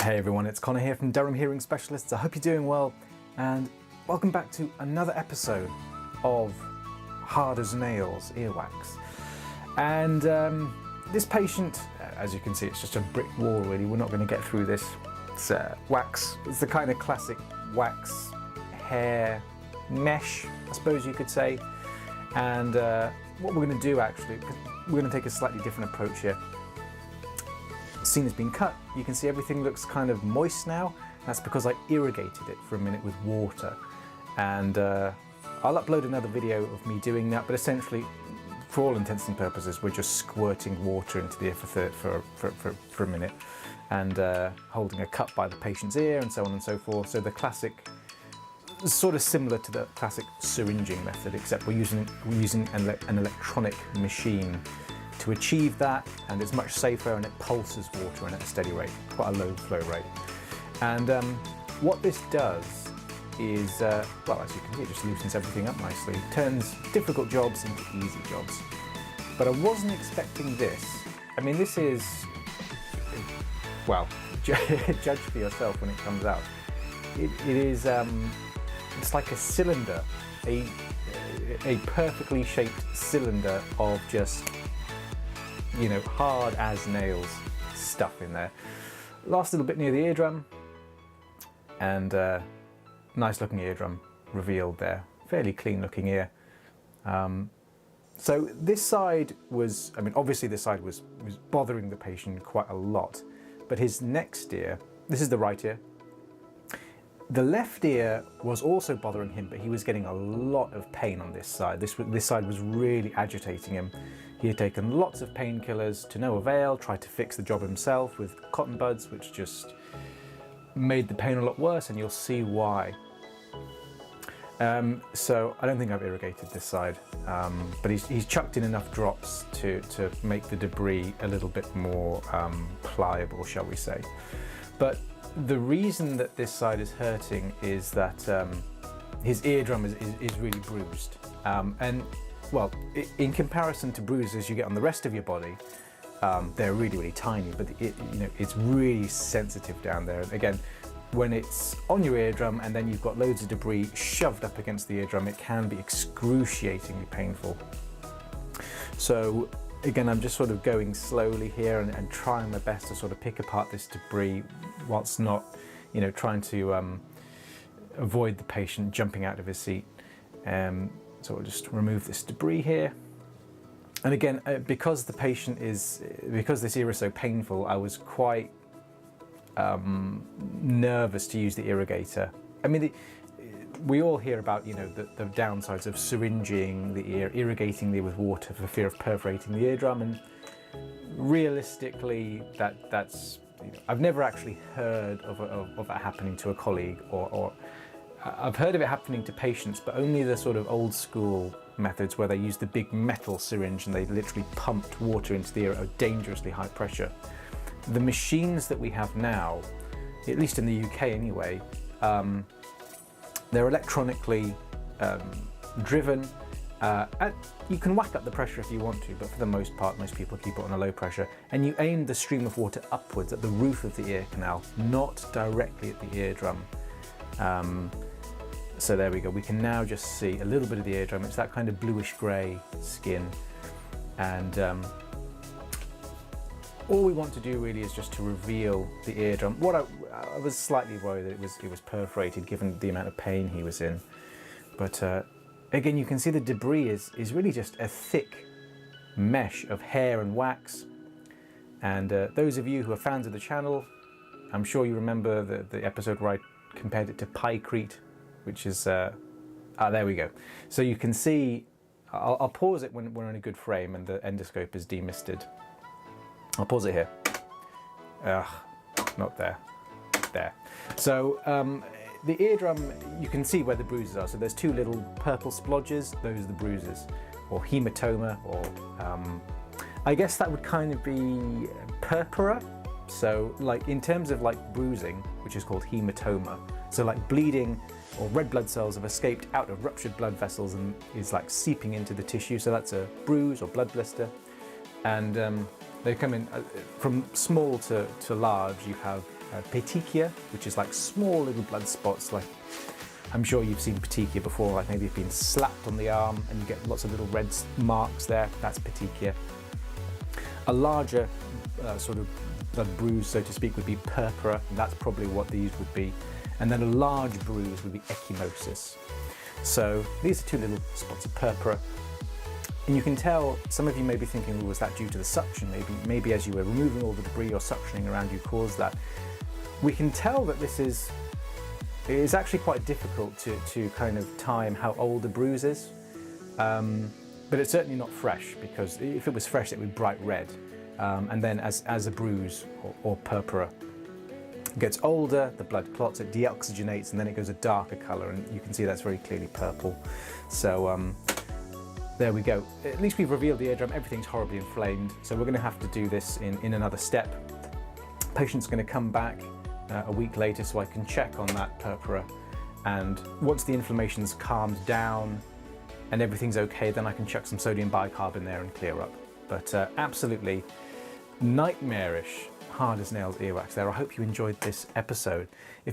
Hey everyone, it's Connor here from Durham Hearing Specialists. I hope you're doing well, and welcome back to another episode of Hard as Nails Earwax. And this patient, as you can see, it's just a brick wall really. We're not going to get through this. It's wax. It's the kind of classic wax hair mesh, I suppose you could say. And what we're going to do actually, we're going to take a slightly different approach here. Scene has been cut. You can see everything looks kind of moist now. That's because I irrigated it for a minute with water. And I'll upload another video of me doing that, but essentially, for all intents and purposes, we're just squirting water into the ear for a minute and holding a cup by the patient's ear and so on and so forth. So the classic, sort of similar to the classic syringing method, except we're using an electronic machine to achieve that, and it's much safer and it pulses water in at a steady rate, quite a low flow rate. And what this does is, well, as you can see, it just loosens everything up nicely, turns difficult jobs into easy jobs. But I wasn't expecting this. I mean, this is, well, judge for yourself when it comes out. It is, it's like a cylinder, a perfectly shaped cylinder of just, you know, hard as nails stuff in there. Last little bit near the eardrum, and nice looking eardrum revealed there. Fairly clean looking ear. So this side was, I mean, obviously this side was bothering the patient quite a lot, but his next ear, this is the right ear, the left ear was also bothering him, but he was getting a lot of pain on this side. This side was really agitating him. He had taken lots of painkillers to no avail, tried to fix the job himself with cotton buds, which just made the pain a lot worse, and you'll see why. So I don't think I've irrigated this side, but he's chucked in enough drops to make the debris a little bit more pliable, shall we say. But the reason that this side is hurting is that his eardrum is really bruised. And well, in comparison to bruises you get on the rest of your body, they're really, really tiny, but it's really sensitive down there. And again, when it's on your eardrum and then you've got loads of debris shoved up against the eardrum, it can be excruciatingly painful. So again, I'm just sort of going slowly here and trying my best to sort of pick apart this debris whilst not, trying to avoid the patient jumping out of his seat. So we'll just remove this debris here. And again, because this ear is so painful, I was quite nervous to use the irrigator. I mean, we all hear about, the downsides of syringing the ear, irrigating the ear with water for fear of perforating the eardrum. And realistically, that's I've never actually heard of that happening to a colleague, or I've heard of it happening to patients, but only the sort of old school methods where they used the big metal syringe and they literally pumped water into the ear at a dangerously high pressure. The machines that we have now, at least in the UK anyway, they're electronically driven. And you can whack up the pressure if you want to, but for the most part, most people keep it on a low pressure. And you aim the stream of water upwards at the roof of the ear canal, not directly at the eardrum. So there we go. We can now just see a little bit of the eardrum. It's that kind of bluish grey skin. And all we want to do really is just to reveal the eardrum. What I was slightly worried that it was perforated given the amount of pain he was in. But again, you can see the debris is really just a thick mesh of hair and wax. And those of you who are fans of the channel, I'm sure you remember the episode where I compared it to pykrete, which is, there we go. So you can see, I'll pause it when we're in a good frame and the endoscope is demisted. I'll pause it here. Not there, there. So the eardrum, you can see where the bruises are. So there's two little purple splodges, those are the bruises, or hematoma, or I guess that would kind of be purpura. So like in terms of like bruising, which is called hematoma, so like bleeding or red blood cells have escaped out of ruptured blood vessels and is like seeping into the tissue, so that's a bruise or blood blister. And they come in from small to large. You have petechia, which is like small little blood spots. Like, I'm sure you've seen petechia before, like maybe you've been slapped on the arm and you get lots of little red marks there. That's petechia. A larger sort of blood bruise, so to speak, would be purpura, and that's probably what these would be. And then a large bruise would be ecchymosis. So these are two little spots of purpura. And you can tell, some of you may be thinking, well, was that due to the suction? Maybe as you were removing all the debris or suctioning around you caused that. We can tell that it's actually quite difficult to kind of time how old the bruise is. But it's certainly not fresh, because if it was fresh, it would be bright red. And then as a bruise or purpura gets older, the blood clots, it deoxygenates, and then it goes a darker color, and you can see that's very clearly purple. So there we go. At least we've revealed the eardrum. Everything's horribly inflamed, so we're going to have to do this in another step. Patient's going to come back a week later so I can check on that purpura, and once the inflammation's calmed down and everything's okay, then I can chuck some sodium bicarb in there and clear up. But absolutely nightmarish hard as nails earwax there. I hope you enjoyed this episode. If